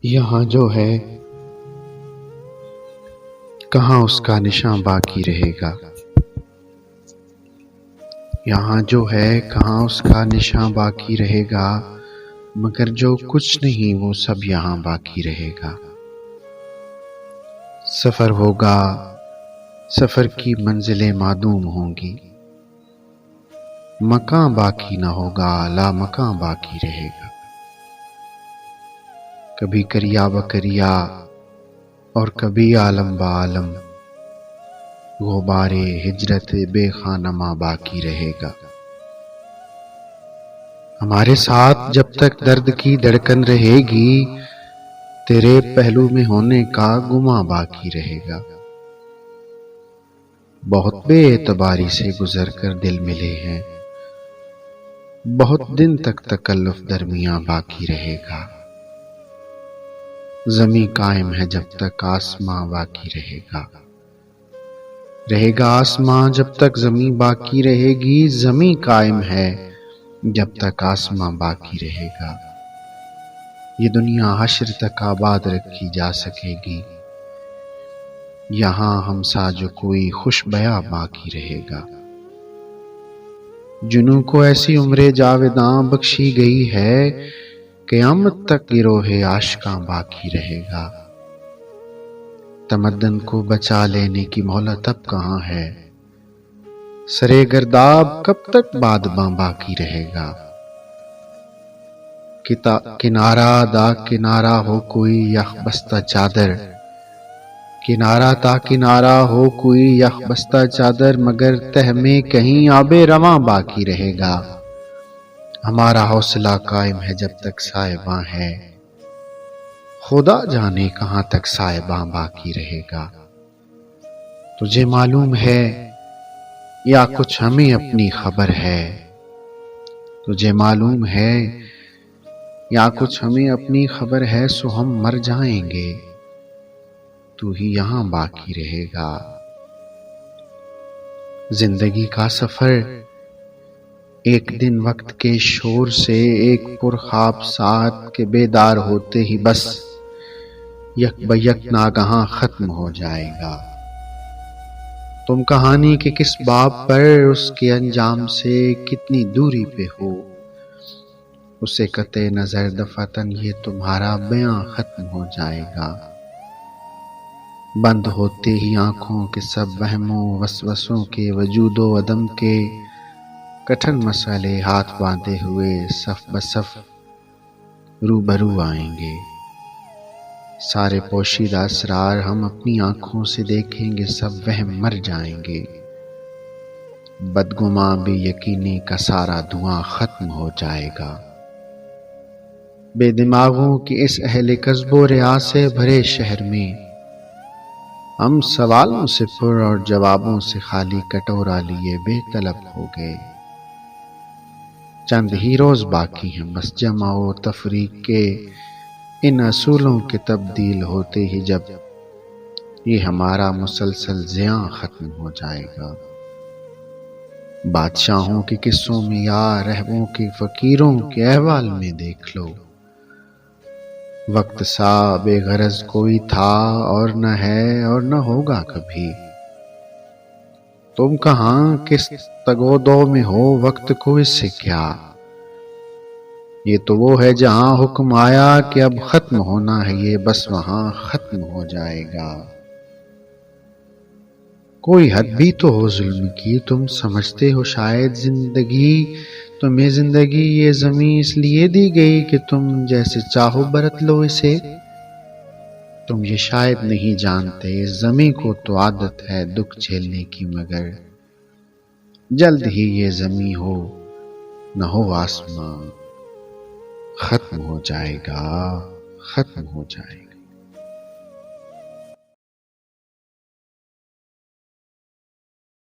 یہاں جو ہے کہاں اس کا نشان باقی رہے گا۔ یہاں جو ہے کہاں اس کا نشان باقی رہے گا، مگر جو کچھ نہیں وہ سب یہاں باقی رہے گا۔ سفر ہوگا، سفر کی منزلیں معدوم ہوں گی، مکان باقی نہ ہوگا، لا مکان باقی رہے گا۔ کبھی کریا بکریا اور کبھی عالم با عالم، غبار ہجرت بے خانما باقی رہے گا۔ ہمارے ساتھ جب تک درد کی دھڑکن رہے گی، تیرے پہلو میں ہونے کا گمان باقی رہے گا۔ بہت بے اعتباری سے گزر کر دل ملے ہیں، بہت دن تک تکلف درمیاں باقی رہے گا۔ زمیں قائم ہے جب تک آسماں باقی رہے گا، رہے گا آسماں جب تک زمیں باقی رہے گی۔ زمیں قائم ہے جب تک آسماں باقی رہے گا۔ یہ دنیا حشر تک آباد رکھی جا سکے گی، یہاں ہم سا جو کوئی خوش بیاں باقی رہے گا۔ جنوں کو ایسی عمر جاوداں بخشی گئی ہے، قیامت تک گروہ عاشقاں باقی رہے گا۔ تمدن کو بچا لینے کی مہلت اب کہاں ہے، سرے گرداب کب تک بادباں باقی رہے گا۔ کنارہ دا کنارہ ہو کوئی یخ بستہ چادر، کنارہ تا کنارہ ہو کوئی یخ بستہ چادر، مگر تہ میں کہیں آب رواں باقی رہے گا۔ ہمارا حوصلہ قائم ہے جب تک سائباں ہے، خدا جانے کہاں تک سائباں باقی رہے گا۔ تجھے معلوم ہے یا کچھ ہمیں اپنی خبر ہے، تجھے معلوم ہے یا کچھ ہمیں اپنی خبر ہے، سو ہم مر جائیں گے، تو ہی یہاں باقی رہے گا۔ زندگی کا سفر ایک دن وقت کے شور سے، ایک پرخواب ساعت کے بیدار ہوتے ہی بس یک بیک ناگہاں ختم ہو جائے گا۔ تم کہانی کے کس باب پر، اس کے انجام سے کتنی دوری پہ ہو، اسے قطع نظر دفعتاً یہ تمہارا بیان ختم ہو جائے گا۔ بند ہوتے ہی آنکھوں کے سب وہموں وسوسوں کے، وجود و عدم کے کٹھن مسئلے ہاتھ باندھے ہوئے صف بصف روبرو آئیں گے۔ سارے پوشیدہ اسرار ہم اپنی آنکھوں سے دیکھیں گے، سب وہم مر جائیں گے۔ بدگماں بے یقینی کا سارا دھواں ختم ہو جائے گا۔ بے دماغوں کی اس اہل کسب و ریا سے بھرے شہر میں، ہم سوالوں سے پر اور جوابوں سے خالی کٹورا لیے بے طلب ہو گئے۔ چند ہی روز باقی ہیں بس جمع و تفریق کے، ان اصولوں کے تبدیل ہوتے ہی جب یہ ہمارا مسلسل زیاں ختم ہو جائے گا۔ بادشاہوں کے قصوں میں یا رہبوں کے فقیروں کے احوال میں دیکھ لو، وقت سا بے غرض کوئی تھا اور نہ ہے اور نہ ہوگا کبھی۔ تم کہاں کس تگ و دو میں ہو، وقت کو اس سے کیا، یہ تو وہ ہے جہاں حکم آیا کہ اب ختم ہونا ہے یہ، بس وہاں ختم ہو جائے گا۔ کوئی حد بھی تو ہو ظلم کی، تم سمجھتے ہو شاید زندگی تمہیں زندگی یہ زمیں اس لیے دی گئی کہ تم جیسے چاہو برت لو اسے۔ تم یہ شاید نہیں جانتے اس زمیں کو تو عادت ہے دکھ جھیلنے کی، مگر جلد ہی یہ زمیں ہو نہ ہو آسمان ختم ہو جائے گا، ختم ہو جائے گا۔